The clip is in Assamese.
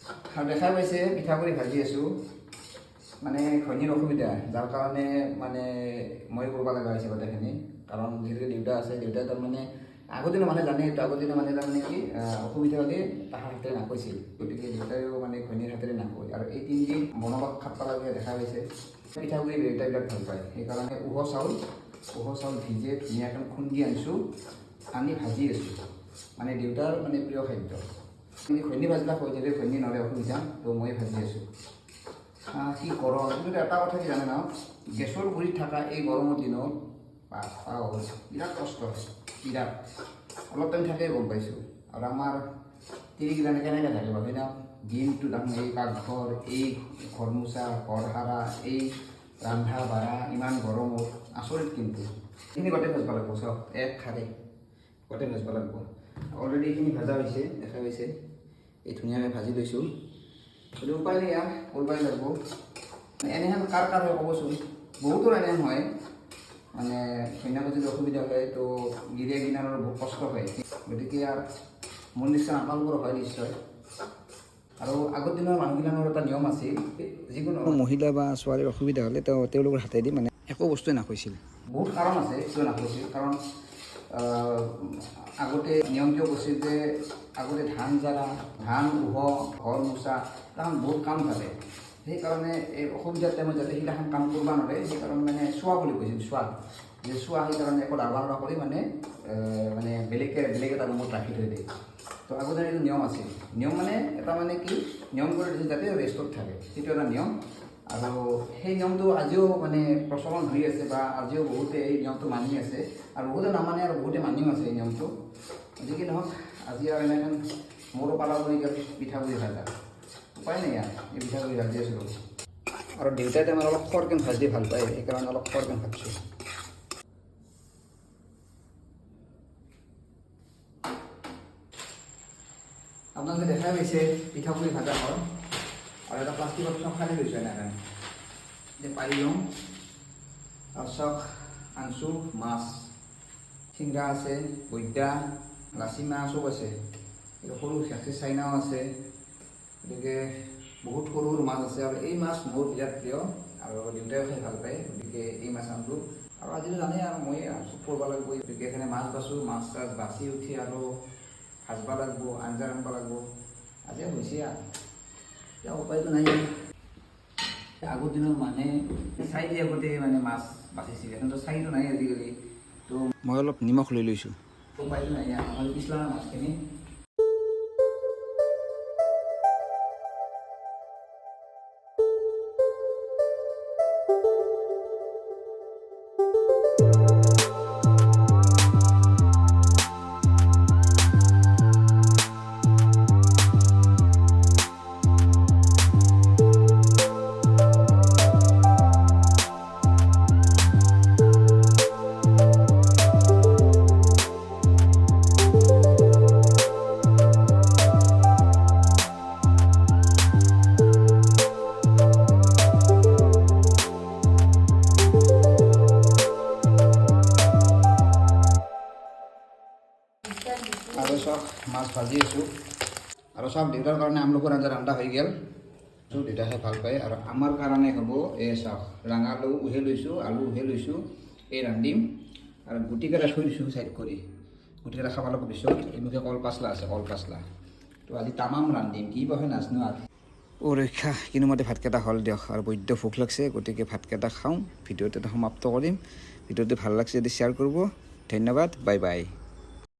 আৰু দেখা পাইছে পিঠাগুড়ি ভাজি আছোঁ মানে ঘৈণীৰ অসুবিধা যাৰ কাৰণে মানে মই কৰিব লগা হৈছে গোটেইখিনি কাৰণ যিহেতু দেউতা আছে দেউতাই তাৰমানে আগৰ দিনৰ মানুহে জানে এইটো আগৰ দিনৰ মানুহে তাৰমানে কি অসুবিধা হ'লে তাহাৰ হাতেৰে নাকৈছিল গতিকে দেউতাইও মানে ঘৈণীৰ হাতেৰে নাকয় আৰু এই তিনিদিন বনবাস খাব লাগে দেখা পাইছে পিঠাগুড়ি দেউতাই বিৰাট ভাল পায় সেইকাৰণে উহ চাউল ভিজে ধুনীয়াকৈ খুন্দি আনিছোঁ আনি ভাজি আছোঁ মানে দেউতাৰ মানে প্ৰিয় খাদ্য ঘৈণী ভাজিলা কৈ দিলে ঘৈণী নহ'লে অসুবিধা তো মই ভাজি আছোঁ কি গৰম কিন্তু এটা কথা কি জানে ন গেছৰ গুৰিত থকা এই গৰমৰ দিনত বিৰাট কষ্ট হয় বিৰাট অলপ টাইম থাকে গম পাইছোঁ আৰু আমাৰ তিৰিগিলানে কেনেকৈ থাকে বাৰু হয় না দিনটো তাৰমানে এই পাকঘৰ এই ঘৰ মোচা ঘৰ সাৰা এই ৰন্ধা বাঢ়া ইমান গৰমত আচৰিত কিন্তু এইখিনি গোটেই ভাজিব লাগিব চব এক খাৰে গোটেই ভাজিব লাগিব অলৰেডি এইখিনি ভাজা হৈছে দেখা পাইছে এই ধুনীয়াকৈ ভাজি লৈছোঁ সেইটো উপায় নাই ইয়াৰ কৰিবই লাগিব এনেহেন কাৰ হয় ক'বচোন বহুতৰ এনেহেন হয় মানে কইনাৰ যদি অসুবিধা হয় তো গিৰিয়া কিনাৰৰ বহুত কষ্ট হয় গতিকে আৰু মোৰ নিশ্চয় আপোনালোকৰ হয় নিশ্চয় আৰু আগৰ দিনৰ মানুহবিলাকৰ এটা নিয়ম আছিল যিকোনো মহিলা বা ছোৱালীৰ অসুবিধা হ'লে তেওঁলোকৰ হাতেদি মানে একো বস্তুৱে নাখাইছিল বহুত কাৰণ আছে কিয় নাখাইছিল কাৰণ আগতে নিয়ম কিয় কৈছিল যে আগতে ধান জাৰা ধান উহ ঘৰ মোচা তাহান বহুত কাম থাকে সেইকাৰণে এই অসুবিধাৰ টাইমত যাতে সেইগিলাখন কাম কৰিব নোৱাৰে সেইকাৰণে মানে চোৱা বুলি কৈছিল চোৱা যে চোৱা সেইকাৰণে একো ডাঙৰ কৰি মানে মানে বেলেগ এটা ৰুমত ৰাখি থৈ দিয়ে তো আগতে এইটো নিয়ম আছিল নিয়ম মানে এটা মানে কি নিয়ম কৰি দিছিল যাতে ৰেষ্টত থাকে সেইটো এটা নিয়ম আৰু সেই নিয়মটো আজিও মানে প্ৰচলন হৈ আছে বা আজিও বহুতে এই নিয়মটো মানি আছে আৰু বহুতে নামানে আৰু বহুতে মানিও আছে এই নিয়মটো যি নহওক আজি আৰু এনেখন মোৰো পালা কৰি পিঠাগুড়ি ভাজা উপায় নাই আৰু এই পিঠাগুড়ি ভাজি আছোঁ আৰু দেউতাই আমাৰ অলপ খৰকৈ ভাজি ভাল পায় সেইকাৰণে অলপ খৰকৈ ভাজিছোঁ আপোনালোকে দেখাই পাইছে পিঠাগুড়ি ভাজা হয় আৰু এটা প্লাষ্টিকত চব খালি লৈছোঁ এনেকৈ যে পাৰি লওঁ আৰু চব আনছোঁ মাছ চিংৰা আছে বৈদ্যা লাচি মাছ চব আছে এইটো সৰু গাখীৰ চাইনাও আছে গতিকে বহুত সৰু সৰু মাছ আছে আৰু এই মাছ মোৰ বিৰাট প্ৰিয় আৰু দেউতাইও খাই ভাল পায় গতিকে এই মাছ আনলোঁ আৰু আজিও জানে আৰু মই চব কৰিব লাগিব গতিকে সেইকাৰণে মাছ বাছোঁ মাছ চাছ বাচি উঠি আৰু ভাজিব লাগিব আঞ্জা ৰান্ধিব লাগিব আজিও হৈছে আৰু এতিয়া উপায়টো নাই আগৰ দিনৰ মানুহে চাই দিয়ে আগতে মানে মাছ বাচিছিলে কিন্তু চাইটো নাই আজিকালি তো মই অলপ নিমখ লৈ লৈছোঁ উপায়টো নাই আমাৰ পিছলা মাছখিনি আৰু চব মাছ ভাজি আছোঁ আৰু চব দেউতাৰ কাৰণে আমলখৰ আঞ্জা ৰান্ধা হৈ গ'ল দেউতাই খাই ভাল পায় আৰু আমাৰ কাৰণে হ'ব এই চাওক ৰঙালাও উহে লৈছোঁ আলু উহে লৈছোঁ এই ৰান্ধিম আৰু গুটিকেইটা থৈ দিছোঁ চাইড কৰি গুটিকেইটা খাব লগা পিছত এইমুখে কল পাচলা আছে কল পাচলা তো আজি তামাম ৰান্ধিম কি বা হয় নাজানো আৰু ৰক্ষা কোনোমতে ভাতকেইটা হ'ল দিয়ক আৰু বৈদ্য ভোক লাগছে গতিকে ভাতকেইটা খাওঁ ভিডিঅ'টো সমাপ্ত কৰিম ভিডিঅ'টো ভাল লাগছে যদি শ্বেয়াৰ কৰিব ধন্যবাদ বাই বাই